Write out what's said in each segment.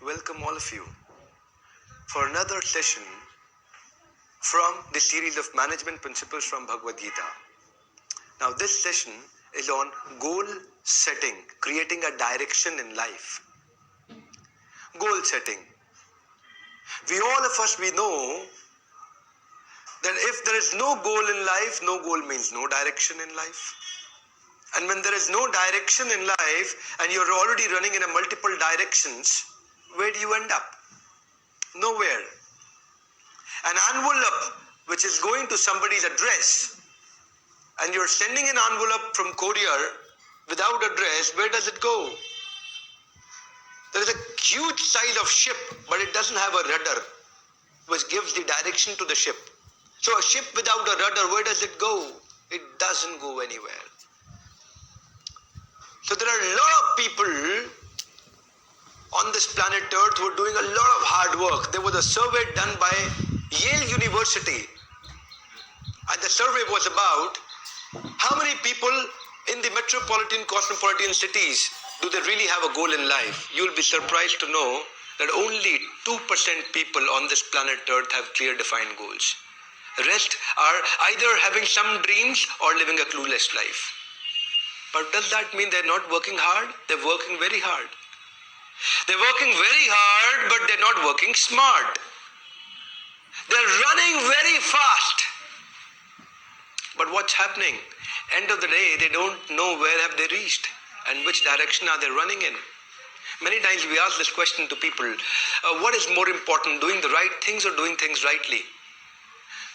welcome all of you for another session from the series of management principles from Bhagavad Gita. Now this session is on goal setting, creating a direction in life. Goal setting. All of us, we know that if there is no goal in life, no goal means no direction in life. And when there is no direction in life and you're already running in a multiple directions, where do you end up? Nowhere. An envelope which is going to somebody's address and you're sending an envelope from courier without address, where does it go? There is a huge size of ship, but it doesn't have a rudder which gives the direction to the ship. So a ship without a rudder, where does it go? It doesn't go anywhere. So there are a lot of people on this planet Earth who are doing a lot of hard work. There was a survey done by Yale University, and the survey was about how many people in the metropolitan, cosmopolitan cities do they really have a goal in life. You'll be surprised to know that only 2% people on this planet Earth have clear defined goals. The rest are either having some dreams or living a clueless life. But does that mean they're not working hard? They're working very hard. They're working very hard, but they're not working smart. They're running very fast. But what's happening? End of the day, they don't know where have they reached and which direction are they running in. Many times we ask this question to people, what is more important, doing the right things or doing things rightly?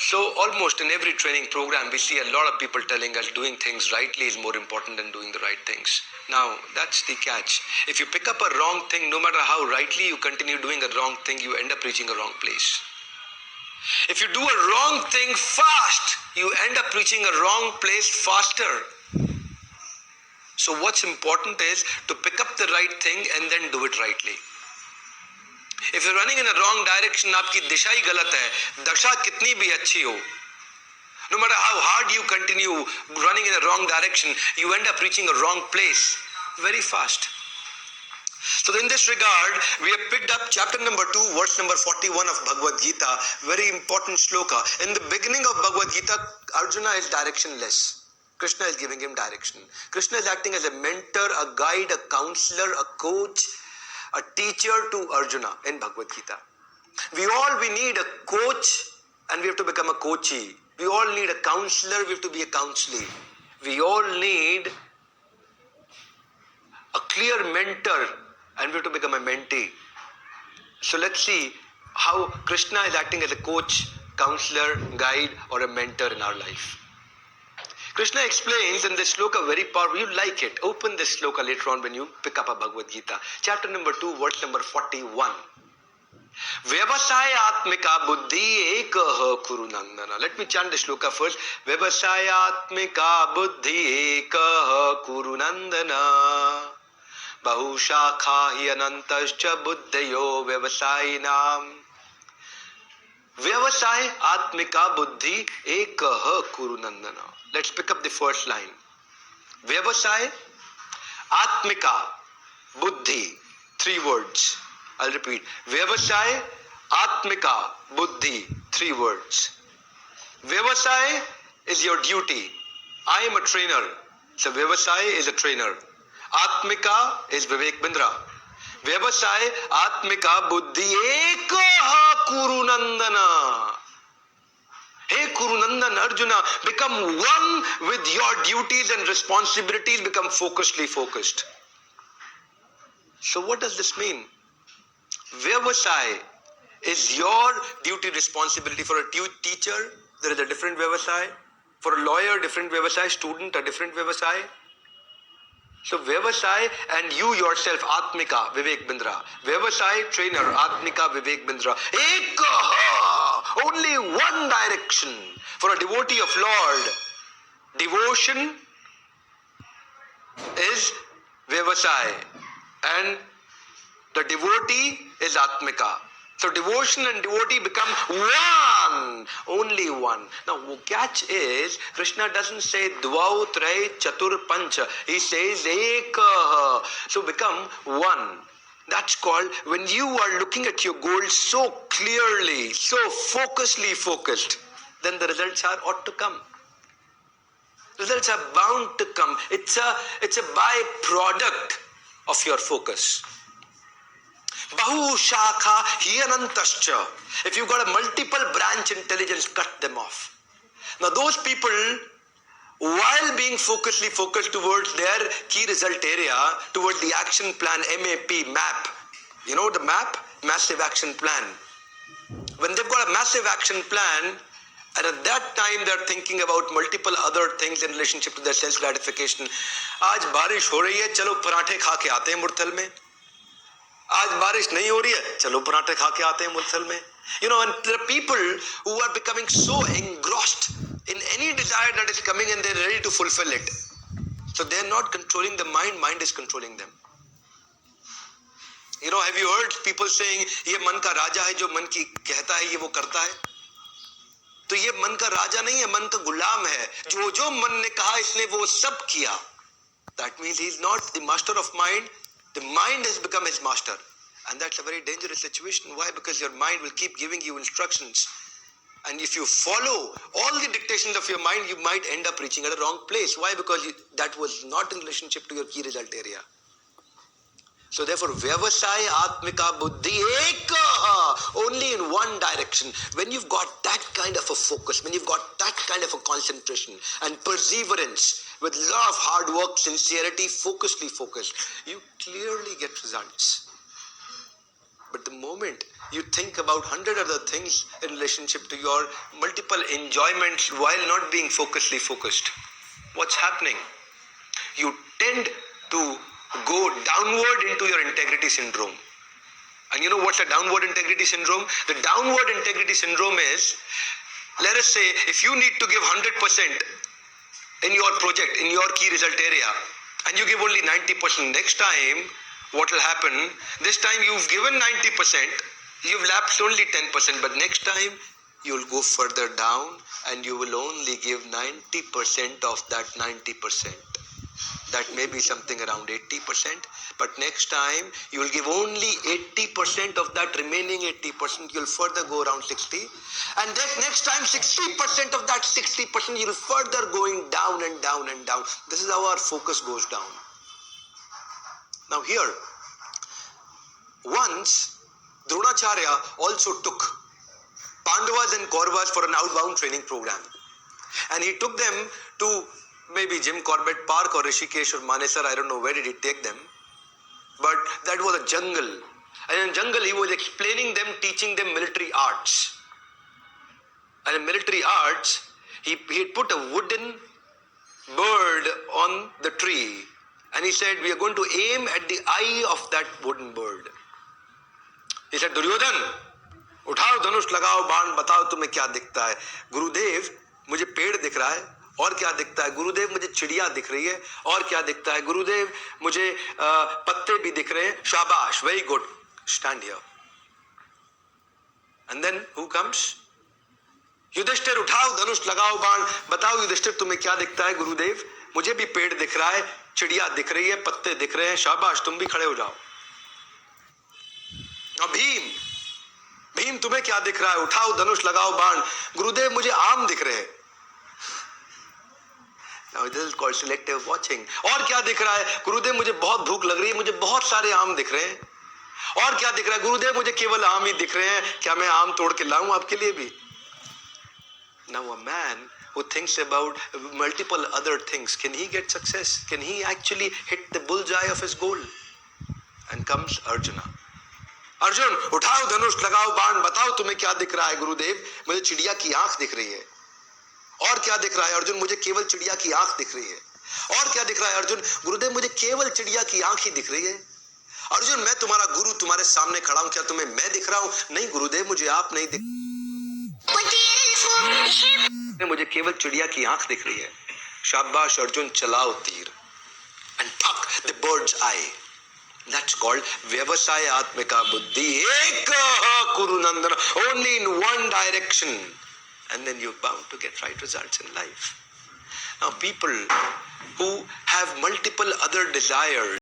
So almost in every training program, we see a lot of people telling us doing things rightly is more important than doing the right things. Now, that's the catch. If you pick up a wrong thing, no matter how rightly you continue doing a wrong thing, you end up reaching a wrong place. If you do a wrong thing fast, you end up reaching a wrong place faster. So what's important is to pick up the right thing and then do it rightly. If you're running in a wrong direction, आपकी दिशा ही गलत है, दशा कितनी भी अच्छी हो, no matter how hard you continue running in a wrong direction, you end up reaching a wrong place very fast. So in this regard, we have picked up chapter number 2, verse number 41 of Bhagavad Gita, very important shloka. In the beginning of Bhagavad Gita, Arjuna is directionless. Krishna is giving him direction. Krishna is acting as a mentor, a guide, a counselor, a coach, a teacher to Arjuna in Bhagavad Gita. We need a coach and we have to become a coachee. We all need a counselor, we have to be a counselee. We all need a clear mentor and we have to become a mentee. So let's see how Krishna is acting as a coach, counselor, guide or a mentor in our life. Krishna explains in this sloka very powerful. You like it. Open this sloka later on when you pick up a Bhagavad Gita. Chapter number 2, verse number 41. Vyavasayatmika buddhi ekah kuru nandana. Let me chant this sloka first. Vyavasayatmika buddhi ekah kuru nandana. Bahushakha hi anantascha buddhayo vyavasayinam. Vyavasay atmika buddhi ekah kuru nandana. Let's pick up the first line. Vyavasay atmika buddhi. 3 words. I'll repeat. Vyavasay atmika buddhi. 3 words. Vyavasay is your duty. I am a trainer. So Vyavasay is a trainer. Atmika is Vivek Bindra. Vyavasay atmika buddhi ekah kuru nandana. Hey Kurunandan, Arjuna, become one with your duties and responsibilities, become focused. So what does this mean? Vyavasay is your duty responsibility. For a teacher, there is a different Vyavasay. For a lawyer, different Vyavasay. Student, a different Vyavasay. So Vyavasay and you yourself, Atmika, Vivek Bindra. Vyavasay, trainer, Atmika, Vivek Bindra. Ekaha! Only one direction. For a devotee of Lord, devotion is Vyavasay and the devotee is Atmika. So devotion and devotee become one, only one. Now catch is, Krishna doesn't say dvau, trey, chatur, pancha. He says ekah. So become one. That's called when you are looking at your goal so clearly, so focused, then the results are ought to come. Results are bound to come. It's a byproduct of your focus. Bahu shakha hiyanantascha. If you've got a multiple branch intelligence, cut them off. Now those people, while being focused towards their key result area, towards the action plan, MAP, you know the MAP? Massive Action Plan. When they've got a massive action plan, and at that time they're thinking about multiple other things in relationship to their self gratification. आज बारिश हो रही है, चलो पराठे खा के आते हैं मुरथल में. आज बारिश नहीं हो रही है, चलो पराठे खा के आते हैं मुरथल में. You know, and there are people who are becoming so engrossed in any desire that is coming and they're ready to fulfill it. So they're not controlling the mind, mind is controlling them. You know, have you heard people saying, ये मन का राजा है, जो मन की कहता है ये वो करता है. तो ये मन का राजा नहीं है, मन का गुलाम है. जो जो मन ने कहा इसने वो सब किया. That means he is not the master of mind. The mind has become his master. And that's a very dangerous situation. Why? Because your mind will keep giving you instructions. And if you follow all the dictations of your mind, you might end up reaching at a wrong place. Why? Because that was not in relationship to your key result area. So therefore, Vyavasaya Atmika Buddhi Ekaha, only in one direction. When you've got that kind of a focus, when you've got that kind of a concentration and perseverance, with a lot of hard work, sincerity, focused, you clearly get results. But the moment you think about 100 other things in relationship to your multiple enjoyments while not being focused, what's happening? You tend to go downward into your integrity syndrome. And you know what's a downward integrity syndrome? The downward integrity syndrome is, let us say, if you need to give 100% in your project, in your key result area, and you give only 90%, next time, what will happen? This time you've given 90%, you've lapsed only 10%, but next time you'll go further down and you will only give 90% of that 90%. That may be something around 80%, but next time you will give only 80% of that remaining 80%, you'll further go around 60, and then next time 60% of that 60%, you'll further going down and down and down. This is how our focus goes down. Now here, once Dronacharya also took Pandavas and Kauravas for an outbound training program, and he took them to maybe Jim Corbett Park or Rishikesh or Manesar, I don't know where did he take them, but that was a jungle, and in jungle he was explaining them, teaching them military arts. And in military arts, he put a wooden bird on the tree, and he said, we are going to aim at the eye of that wooden bird. He said, Duryodhan, उठाओ धनुष लगाओ बाण बताओ तुम्हें क्या दिखता है. गुरुदेव मुझे पेड़ दिख रहा है, और क्या दिखता है? गुरुदेव मुझे चिड़िया दिख रही है, और क्या दिखता है? गुरुदेव मुझे पत्ते भी दिख रहे हैं. शाबाश, very good, stand here. And then who comes? Yudhishthir, उठाओ धनुष लगाओ बाण बताओ युधिष्ठिर तुम्हें क्या दिखता है? गुरुदेव मुझे भी पेड़ दिख रहा है, चिड़िया दिख रही है, पत्ते दिख रहे हैं. शाबाश, तुम भी खड़े हो जाओ. अब भीम तुम्हें क्या दिख रहा है? उठाओ धनुष लगाओ बाण. गुरुदेव मुझे आम दिख रहे हैं. Now this is called selective watching. और क्या दिख रहा है? गुरुदेव मुझे बहुत भूख लग रही है, मुझे बहुत सारे आम दिख रहे हैं. और क्या दिख रहा है? गुरुदेव मुझे केवल आम ही दिख रहे हैं, क्या मैं आम तोड़ के लाऊं आपके लिए भी? Now a man who thinks about multiple other things, can he get success? Can he actually hit the bullseye of his goal? And comes Arjuna. Arjun, उठाओ धनुष लगाओ बाण बताओ तुम्हें क्या दिख रहा है? गुरुदेव मुझे चिड़िया की आंख दिख रही है. और क्या दिख रहा है? अर्जुन मुझे केवल चिड़िया की आंख दिख रही है. और क्या दिख रहा है? अर्जुन, गुरुदेव मुझे केवल चिड़िया की आंख ही दिख रही है. अर्जुन, मैं तुम्हारा गुरु तुम्हारे सामने खड़ा हूं, क्या तुम्हें मैं दिख रहा हूं? नहीं गुरुदेव, मुझे आप नहीं दिख, मुझे केवल चिड़िया की आंख दिख रही है. शाबाश अर्जुन, चलाओ तीर. And fuck the bird's eye. That's called Vyavasaya Atmika Buddhi Ekaha Kuru Nandana, only in one direction. And then you're bound to get right results in life. Now people who have multiple other desires,